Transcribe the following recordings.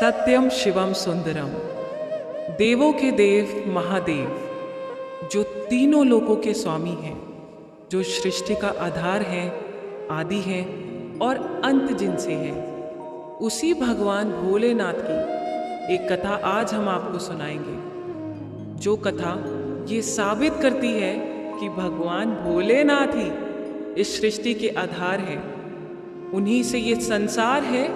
सत्यम शिवम सुंदरम, देवों के देव महादेव, जो तीनों लोकों के स्वामी हैं, जो सृष्टि का आधार है, आदि है और अंत जिनसे है, उसी भगवान भोलेनाथ की एक कथा आज हम आपको सुनाएंगे। जो कथा ये साबित करती है कि भगवान भोलेनाथ ही इस सृष्टि के आधार है। उन्हीं से ये संसार है,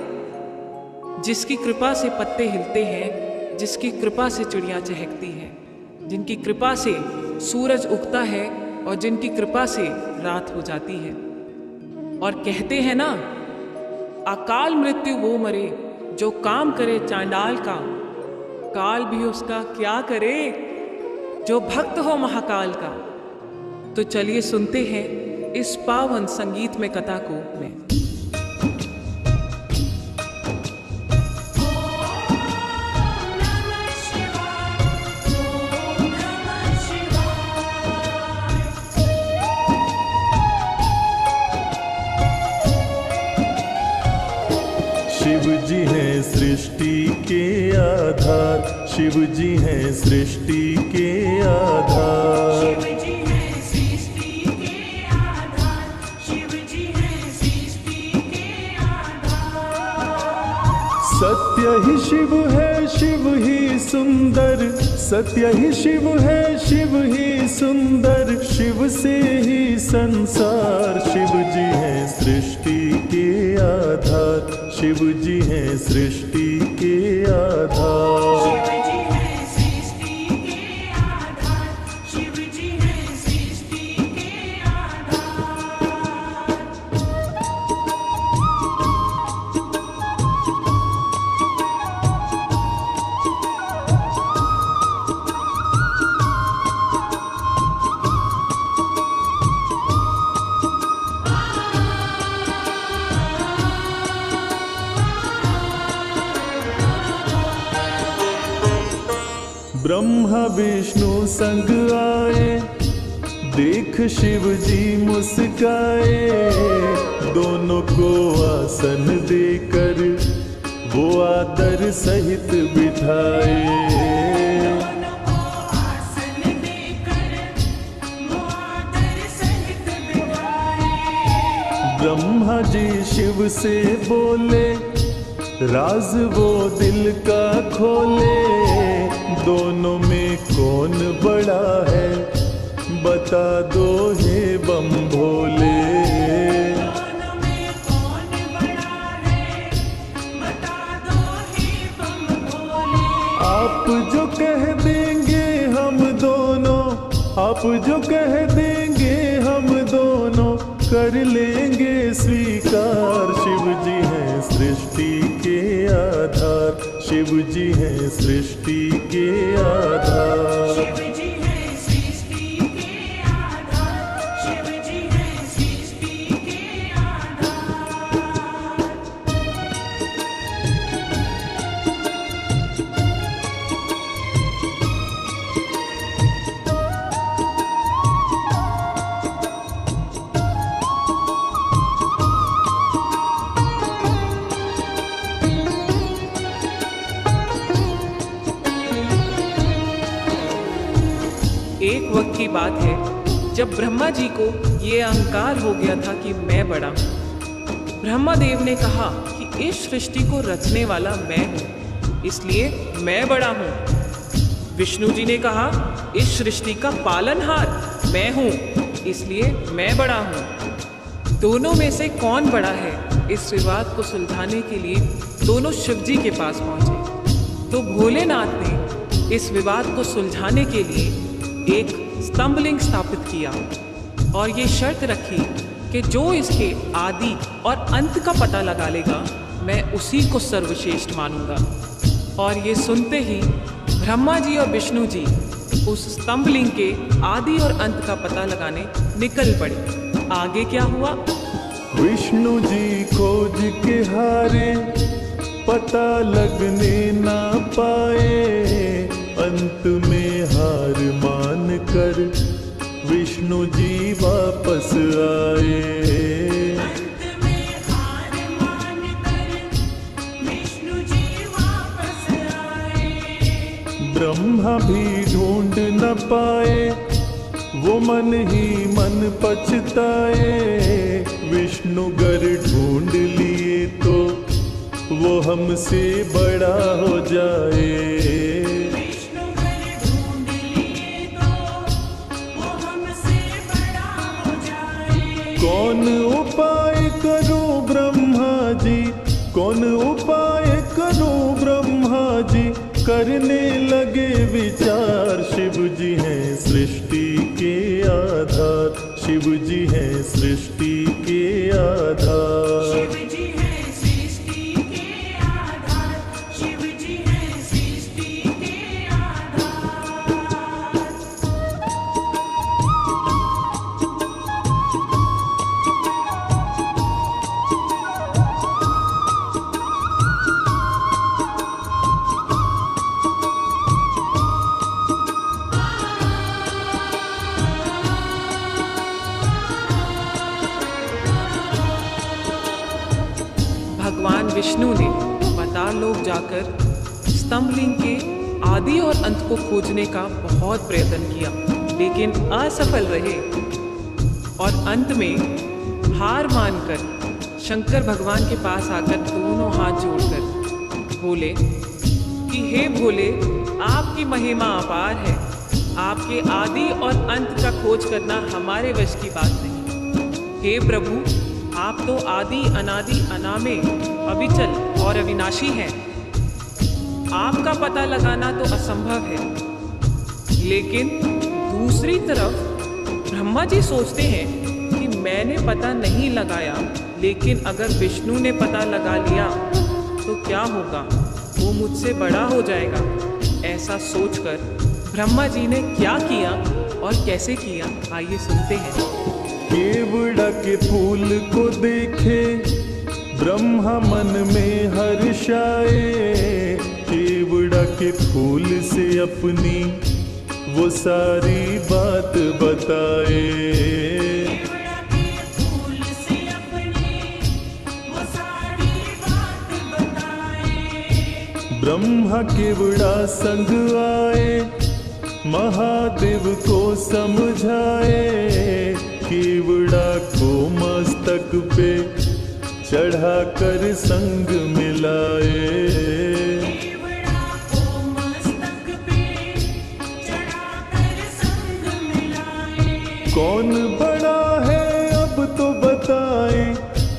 जिसकी कृपा से पत्ते हिलते हैं, जिसकी कृपा से चिड़ियाँ चहकती हैं, जिनकी कृपा से सूरज उगता है और जिनकी कृपा से रात हो जाती है। और कहते हैं ना, अकाल मृत्यु वो मरे जो काम करे चांडाल का, काल भी उसका क्या करे जो भक्त हो महाकाल का। तो चलिए सुनते हैं इस पावन संगीत में कथा को मैं। शिव जी हैं सृष्टि के आधार, शिव जी हैं सृष्टि के आधार, शिव जी हैं सृष्टि के आधार, शिव जी हैं सृष्टि के आधार। सत्य ही शिव है, शिव ही सुंदर, सत्य ही शिव है, शिव ही सुंदर, शिव से ही संसार। शिव जी हैं सृष्टि के आधार, शिव जी हैं सृष्टि के आधार। शिव जी हैं सृष्टि के आधार, शिव जी हैं सृष्टि के आधार। ब्रह्मा विष्णु संग आए, देख शिव जी मुस्काए, दोनों को आसन देकर वो आदर सहित बिठाए। दोनों को आसन देकर वो आदर सहित बिठाए। ब्रह्मा जी शिव से बोले, राज वो दिल का खोले, दोनों में कौन बड़ा है, बता दो हे बम भोले। दोनों में कौन बड़ा है, बता दो हे बम भोले। आप जो कह देंगे हम दोनों, आप जो कह देंगे हम दोनों, कर लेंगे स्वीकार। शिव जी हैं सृष्टि के आधार, शिव जी हैं सृष्टि के आधार। शिव जी हैं सृष्टि के आधार, शिव जी हैं सृष्टि के आधार। एक वक्त की बात है जब ब्रह्मा जी को ये अहंकार हो गया था कि मैं बड़ा हूँ। ब्रह्मा देव ने कहा कि इस सृष्टि को रचने वाला मैं हूँ, इसलिए मैं बड़ा हूँ। विष्णु जी ने कहा इस सृष्टि का पालनहार मैं हूँ, इसलिए मैं बड़ा हूँ। दोनों में से कौन बड़ा है, इस विवाद को सुलझाने के लिए दोनों शिव जी के पास पहुंचे। तो भोलेनाथ ने इस विवाद को सुलझाने के लिए एक स्तंभलिंग स्थापित किया और ये शर्त रखी कि जो इसके आदि और अंत का पता लगा लेगा, मैं उसी को सर्वश्रेष्ठ मानूंगा। और ये सुनते ही ब्रह्मा जी और विष्णु जी उस स्तंभलिंग के आदि और अंत का पता लगाने निकल पड़े। आगे क्या हुआ? विष्णु जी खोज के हारे, पता लगने ना पाए, अंत में हार मान कर विष्णु जी वापस आए। अंत में हार मान कर विष्णु जी वापस ब्रह्मा भी ढूंढ न पाए, वो मन ही मन पछताए। विष्णु गर ढूंढ लिए तो वो हमसे बड़ा हो जाए। विष्णु घर ढूंढ लिए तो वो हमसे बड़ा हो जाए। कौन उपाय करूं ब्रह्मा जी, कौन उपाय करूं ब्रह्मा जी, करने लगे विचार। शिव जी हैं सृष्टि के आधार, शिव जी हैं सृष्टि के आधार। शिव जी है सृष्टि के आधार, शिव जी है सृष्टि के आधार। भगवान विष्णु ने पाताल लोक जाकर स्तंभलिंग के आदि और अंत को खोजने का बहुत प्रयत्न किया, लेकिन असफल रहे। और अंत में हार मानकर शंकर भगवान के पास आकर दोनों हाथ जोड़कर बोले कि हे भोले, आपकी महिमा अपार है, आपके आदि और अंत का खोज करना हमारे वश की बात नहीं। हे प्रभु, आप तो आदि अनादि अनामे अविचल और अविनाशी हैं। आपका पता लगाना तो असंभव है। लेकिन दूसरी तरफ ब्रह्मा जी सोचते हैं कि मैंने पता नहीं लगाया, लेकिन अगर विष्णु ने पता लगा लिया तो क्या होगा, वो मुझसे बड़ा हो जाएगा। ऐसा सोचकर ब्रह्मा जी ने क्या किया और कैसे किया, आइए सुनते हैं। केवड़ा के फूल को देखे ब्रह्मा मन में हर्षाए। केवड़ा के फूल से अपनी वो सारी बात बताए। केवड़ा के फूल से अपनी वो सारी बात बताए। ब्रह्मा केवड़ा संग आए, महादेव को समझाए। केवड़ा को मस्तक पे चढ़ाकर संग मिलाए। केवड़ा को मस्तक पे चढ़ाकर संग मिलाए। कौन बड़ा है अब तो बताए,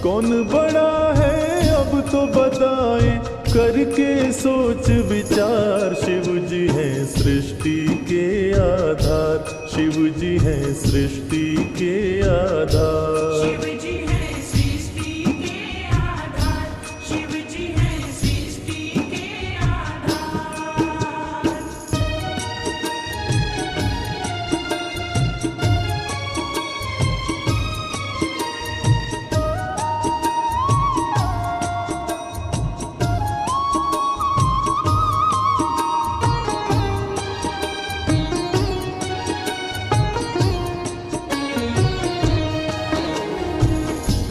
कौन बड़ा है अब तो बताए। करके सोच विचार, शिव जी हैं सृष्टि के आधार, शिव जी हैं सृष्टि के आधार। शिव जी है सृष्टि के आधार, शिव जी है सृष्टि के आधार।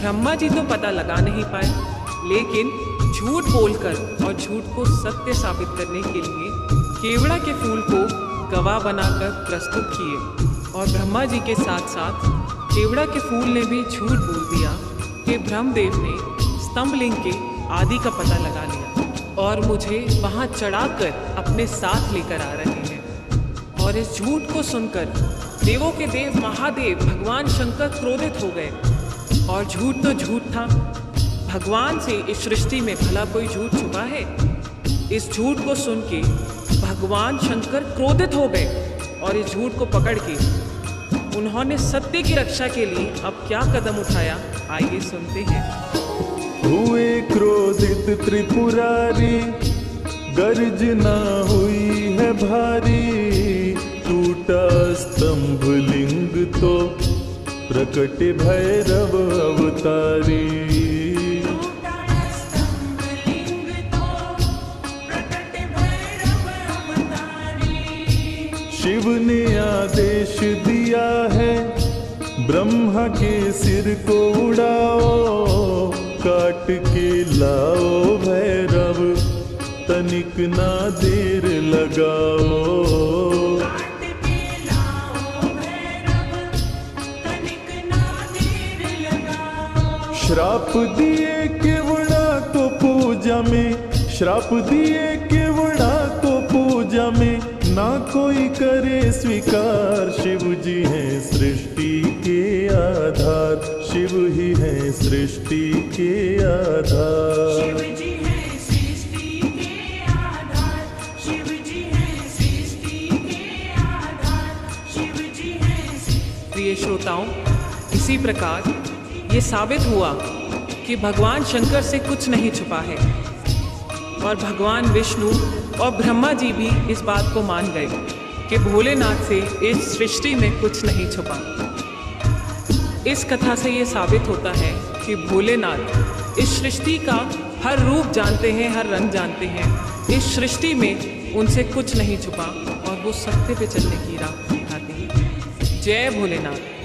ब्रह्मा जी तो पता लगा नहीं पाए, लेकिन झूठ बोलकर और झूठ को सत्य साबित करने के लिए केवड़ा के फूल को गवाह बनाकर प्रस्तुत किए। और ब्रह्मा जी के साथ साथ केवड़ा के फूल ने भी झूठ बोल दिया कि ब्रह्मदेव ने स्तंभलिंग के आदि का पता लगा लिया और मुझे वहां चढ़ाकर अपने साथ लेकर आ रहे हैं। और इस झूठ को सुनकर देवों के देव महादेव भगवान शंकर क्रोधित हो गए। और झूठ तो झूठ था, भगवान से इस सृष्टि में भला कोई झूठ छुपा है। इस झूठ को सुन के भगवान शंकर क्रोधित हो गए और इस झूठ को पकड़ के उन्होंने सत्य की रक्षा के लिए अब क्या कदम उठाया, आइए सुनते हैं। हुए क्रोधित त्रिपुरारी, गर्जना हुई है भारी। टूटा स्तंभ लिंग तो प्रकट भैरव अवतारी। टूटा स्तंभ लिंग तो प्रकट भैरव अवतारी। शिव ने आदेश दिया है, ब्रह्मा के सिर को उड़ाओ। काट के लाओ भैरव, तनिक ना देर लगाओ। घाट पे लाओ भैरव, तनिक ना देर लगाओ। श्राप दिए केवड़ा को पूजा में, श्राप दिए केवड़ा को पूजा में, ना कोई करे स्वीकार। शिव जी हैं सृष्टि के आधार, शिव ही हैं सृष्टि के आधार। शिव जी हैं सृष्टि के आधार, शिव जी हैं सृष्टि के आधार, शिव जी हैं। प्रिय श्रोताओं, इसी प्रकार ये साबित हुआ कि भगवान शंकर से कुछ नहीं छुपा है और भगवान विष्णु और ब्रह्मा जी भी इस बात को मान गए कि भोलेनाथ से इस सृष्टि में कुछ नहीं छुपा। इस कथा से ये साबित होता है कि भोलेनाथ इस सृष्टि का हर रूप जानते हैं, हर रंग जानते हैं। इस सृष्टि में उनसे कुछ नहीं छुपा और वो सत्य पे चलने की राह दिखाते हैं। जय भोलेनाथ।